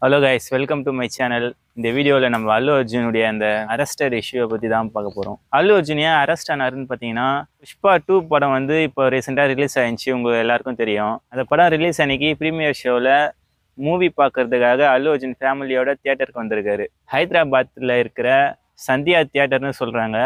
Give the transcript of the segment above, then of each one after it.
Hello guys, welcome to my channel. இந்த வீடியோவில் நம்ம அல்லு அர்ஜுனுடைய அந்த அரெஸ்டட் இஷ்யூவை பற்றி தான் பார்க்க போகிறோம். அல்லு அர்ஜுன் ஏன் அரெஸ்ட் ஆனாருன்னு பார்த்தீங்கன்னா, புஷ்பா 2 படம் வந்து இப்போ ரீசெண்டாக ரிலீஸ் ஆயிடுச்சு. உங்கள் எல்லாருக்கும் தெரியும். அந்த படம் ரிலீஸ் அன்னைக்கு ப்ரீமியர் ஷோவில் மூவி பார்க்கறதுக்காக அல்லு அர்ஜுன் ஃபேமிலியோட தியேட்டருக்கு வந்திருக்காரு. ஹைதராபாத்தில் இருக்கிற சந்தியா தியேட்டர்னு சொல்கிறாங்க.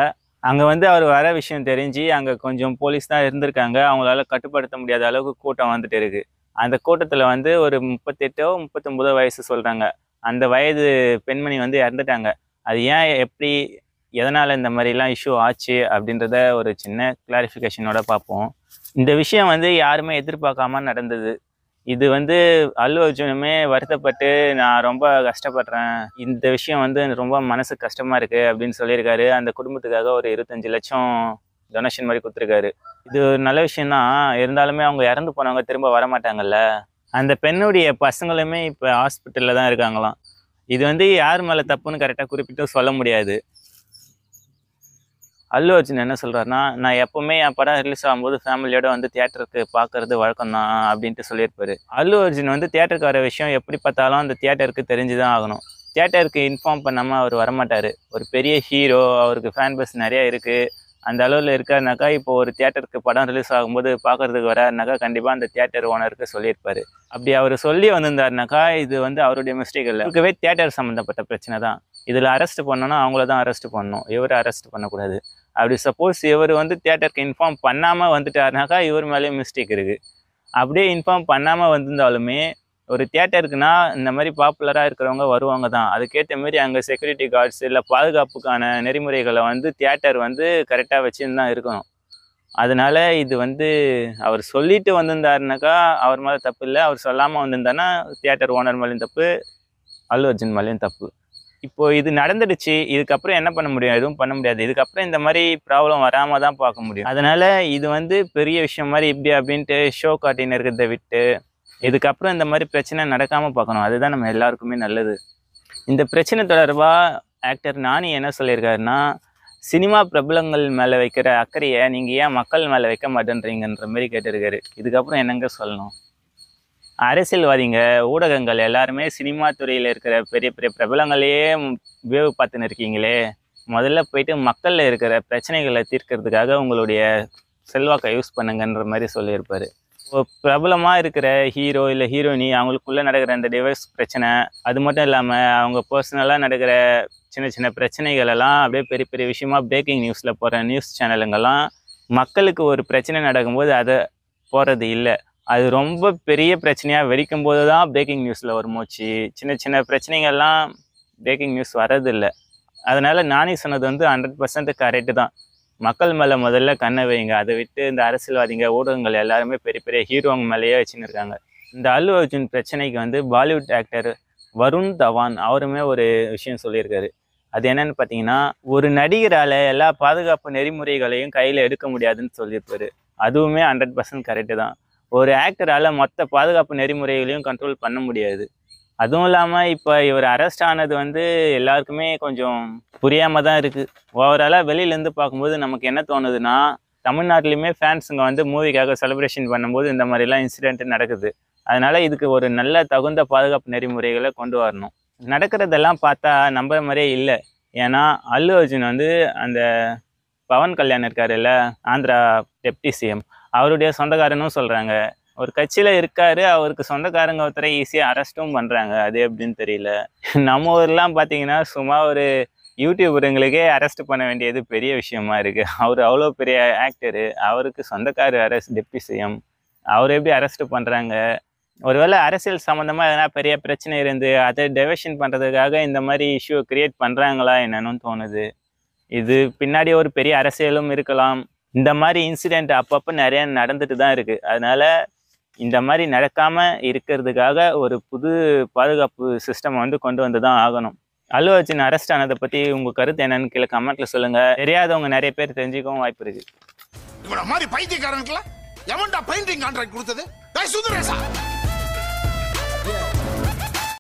அங்கே வந்து அவர் வர விஷயம் தெரிஞ்சு அங்கே கொஞ்சம் போலீஸ் தான் இருந்திருக்காங்க. அவங்களால கட்டுப்படுத்த முடியாத அளவுக்கு கூட்டம் வந்துட்டு இருக்கு. அந்த கூட்டத்தில் வந்து ஒரு 38 39 வயசு சொல்கிறாங்க. அந்த வயது பெண்மணி வந்து இறந்துட்டாங்க. அது ஏன், எப்படி, எதனால் இந்த மாதிரிலாம் இஷ்யூ ஆச்சு அப்படின்றத ஒரு சின்ன கிளாரிஃபிகேஷனோட பார்ப்போம். இந்த விஷயம் வந்து யாருமே எதிர்பார்க்காம நடந்தது. இது வந்து அல்லு அர்ஜுனுமே வருத்தப்பட்டு நான் ரொம்ப கஷ்டப்படுறேன், இந்த விஷயம் வந்து ரொம்ப மனசு கஷ்டமாக இருக்குது அப்படின்னு சொல்லியிருக்காரு. அந்த குடும்பத்துக்காக ஒரு 25 லட்சம் டொனேஷன் மாதிரி கொடுத்துருக்காரு. இது ஒரு நல்ல விஷயம்தான். இருந்தாலுமே அவங்க இறந்து போனவங்க திரும்ப வரமாட்டாங்கல்ல. அந்த பெண்ணுடைய பசங்களுமே இப்போ ஹாஸ்பிட்டலில் தான் இருக்காங்களாம். இது வந்து யார் மேலே தப்புன்னு கரெக்டாக குறிப்பிட்டு சொல்ல முடியாது. அல்லு அர்ஜுன் என்ன சொல்கிறாருன்னா, நான் எப்போவுமே என் படம் ரிலீஸ் ஆகும்போது ஃபேமிலியோடு வந்து தியேட்டருக்கு பார்க்குறது வழக்கம் தான் அப்படின்ட்டு சொல்லியிருப்பாரு. அல்லு அர்ஜுன் வந்து தியேட்டருக்கு வர விஷயம் எப்படி பார்த்தாலும் அந்த தியேட்டருக்கு தெரிஞ்சு தான் ஆகணும். தியேட்டருக்கு இன்ஃபார்ம் பண்ணாமல் அவர் வரமாட்டார். ஒரு பெரிய ஹீரோ, அவருக்கு ஃபேன் பேஸ் நிறையா இருக்குது. அந்த அளவில் இருக்காருனாக்கா, இப்போ ஒரு தியேட்டருக்கு படம் ரிலீஸ் ஆகும்போது பார்க்குறதுக்கு வராருனாக்கா கண்டிப்பாக அந்த தியேட்டர் ஓனருக்கு சொல்லியிருப்பார். அப்படி அவர் சொல்லி வந்திருந்தாருனாக்கா இது வந்து அவருடைய மிஸ்டேக் இல்லை, இருக்கவே தியேட்டர் சம்மந்தப்பட்ட பிரச்சனை தான். இதில் அரெஸ்ட் பண்ணணும்னா அவங்கள தான் அரெஸ்ட் பண்ணணும், இவர் அரெஸ்ட் பண்ணக்கூடாது. அப்படி சப்போஸ் இவர் வந்து தியேட்டருக்கு இன்ஃபார்ம் பண்ணாமல் வந்துட்டாருனாக்கா இவர் மேலேயும் மிஸ்டேக் இருக்குது. அப்படியே இன்ஃபார்ம் பண்ணாமல் வந்திருந்தாலுமே ஒரு தியேட்டருக்குன்னா இந்த மாதிரி பாப்புலராக இருக்கிறவங்க வருவாங்க தான். அதுக்கேற்ற மாரி அங்கே செக்யூரிட்டி கார்ட்ஸ் இல்லை பாதுகாப்புக்கான நெறிமுறைகளை வந்து தியேட்டர் வந்து கரெக்டாக வச்சுன்னு தான் இருக்கணும். அதனால் இது வந்து அவர் சொல்லிட்டு வந்திருந்தாருனாக்கா அவர் மேலே தப்பு இல்லை. அவர் சொல்லாமல் வந்திருந்தாருன்னா தியேட்டர் ஓனர் மேலேயும் தப்பு, அல்லு அர்ஜுன் மேலேயும் தப்பு. இப்போது இது நடந்துடுச்சு. இதுக்கப்புறம் என்ன பண்ண முடியும்? எதுவும் பண்ண முடியாது. இதுக்கப்புறம் இந்த மாதிரி ப்ராப்ளம் வராமல் தான் பார்க்க முடியும். அதனால் இது வந்து பெரிய விஷயம் மாதிரி இப்படி அப்படின்ட்டு ஷோ காட்டின்னு இருக்கிறத விட்டு இதுக்கப்புறம் இந்த மாதிரி பிரச்சனை நடக்காமல் பார்க்கணும். அதுதான் நம்ம எல்லாருக்குமே நல்லது. இந்த பிரச்சனை தொடர்பாக ஆக்டர் நானி என்ன சொல்லியிருக்காருன்னா, சினிமா பிரபலங்கள் மேலே வைக்கிற அக்கறையை நீங்கள் ஏன் மக்கள் மேலே வைக்க மாட்டேன்றீங்கன்ற மாதிரி கேட்டிருக்காரு. இதுக்கப்புறம் என்னங்க சொல்லணும்? அரசியல்வாதிங்க, ஊடகங்கள் எல்லாருமே சினிமா துறையில் இருக்கிற பெரிய பெரிய பிரபலங்களையே வேவு பார்த்துன்னு இருக்கீங்களே, முதல்ல போயிட்டு மக்களில் இருக்கிற பிரச்சனைகளை தீர்க்கறதுக்காக உங்களுடைய செல்வாக்கை யூஸ் பண்ணுங்கன்ற மாதிரி சொல்லியிருப்பார். பிரபலமாக இருக்கிற ஹீரோ இல்லை ஹீரோயினி அவங்களுக்குள்ளே நடக்கிற அந்த டிவைஸ் பிரச்சனை, அது மட்டும் இல்லாமல் அவங்க பர்சனலாக நடக்கிற சின்ன சின்ன பிரச்சனைகளெல்லாம் அப்படியே பெரிய பெரிய விஷயமா பிரேக்கிங் நியூஸில் போகிற நியூஸ் சேனலுங்கெல்லாம் மக்களுக்கு ஒரு பிரச்சனை நடக்கும்போது அதை போகிறது இல்லை. அது ரொம்ப பெரிய பிரச்சனையாக வெடிக்கும் போது தான் பிரேக்கிங் நியூஸில் வருமோச்சு. சின்ன சின்ன பிரச்சனைகள்லாம் பிரேக்கிங் நியூஸ் வர்றதில்லை. அதனால் நானே சொன்னது வந்து 100% கரெக்டு தான். மக்கள் மேலே முதல்ல கண்ணை வைங்க. அதை விட்டு இந்த அரசியல்வாதிங்க, ஊடகங்கள் எல்லாருமே பெரிய பெரிய ஹீரோங்க மேலேயே வச்சுன்னு இருக்காங்க. இந்த அல்லு அர்ஜுன் பிரச்சனைக்கு வந்து பாலிவுட் ஆக்டர் வருண் தவான் அவருமே ஒரு விஷயம் சொல்லியிருக்காரு. அது என்னன்னு பார்த்தீங்கன்னா, ஒரு நடிகரால் எல்லா பாதுகாப்பு நெறிமுறைகளையும் கையில் எடுக்க முடியாதுன்னு சொல்லியிருப்பாரு. அதுவுமே 100% கரெக்டு தான். ஒரு ஆக்டரால் மொத்த பாதுகாப்பு நெறிமுறைகளையும் கண்ட்ரோல் பண்ண முடியாது. அதுவும் இல்லாமல் இப்போ இவர் அரெஸ்ட் ஆனது வந்து எல்லாருக்குமே கொஞ்சம் புரியாமல் தான் இருக்குது. ஓவராலாக வெளியிலேருந்து பார்க்கும்போது நமக்கு என்ன தோணுதுன்னா, தமிழ்நாட்டிலையுமே ஃபேன்ஸுங்க வந்து மூவிக்காக செலிப்ரேஷன் பண்ணும்போது இந்த மாதிரிலாம் இன்சிடென்ட் நடக்குது. அதனால் இதுக்கு ஒரு நல்ல தகுந்த பாதுகாப்பு நெறிமுறைகளை கொண்டு வரணும். நடக்கிறதெல்லாம் பார்த்தா நம்புற மாதிரியே இல்லை. ஏன்னா அல்லு அர்ஜுன் வந்து அந்த பவன் கல்யாண் இருக்காருல்ல, ஆந்திரா டெப்டி சிஎம், அவருடைய சொந்தக்காரனும் சொல்கிறாங்க. ஒரு கட்சியில் இருக்காரு, அவருக்கு சொந்தக்காரங்க ஒருத்தரை ஈஸியாக அரெஸ்ட்டும் பண்ணுறாங்க. அது எப்படின்னு தெரியல. நம்ம ஊர்லாம் பார்த்தீங்கன்னா சும்மா ஒரு யூடியூபருங்களுக்கே அரெஸ்ட் பண்ண வேண்டியது பெரிய விஷயமா இருக்குது. அவர் அவ்வளோ பெரிய ஆக்டரு, அவருக்கு சொந்தக்காரர் அரெஸ்ட், டெப்டி சிஎம், அவர் எப்படி அரெஸ்ட் பண்ணுறாங்க? ஒருவேளை அரசியல் சம்மந்தமாக எதனா பெரிய பிரச்சனை இருந்து அதை டைவர்ஷன் பண்ணுறதுக்காக இந்த மாதிரி இஷ்யூ க்ரியேட் பண்ணுறாங்களா என்னன்னு தோணுது. இது பின்னாடி ஒரு பெரிய அரசியலும் இருக்கலாம். இந்த மாதிரி இன்சிடெண்ட் அப்பப்போ நிறைய நடந்துட்டு தான் இருக்குது. அதனால் இந்த மாதிரி நடக்காமல் இருக்கிறதுக்காக ஒரு புது பாதுகாப்பு சிஸ்டம் வந்து கொண்டு வந்து தான் ஆகணும். அல்லு அர்ஜுன் அரெஸ்ட் ஆனதை பற்றி உங்கள் கருத்து என்னன்னு கீழே கமெண்ட்டில் சொல்லுங்கள். தெரியாதவங்க நிறைய பேர் தெரிஞ்சுக்கவும் வாய்ப்பு இருக்குது. இவன மாதிரி பைத்தியக்காரனுக்குலாம் எவன்டா பெயிண்டிங் கான்ட்ராக்ட் கொடுத்தது?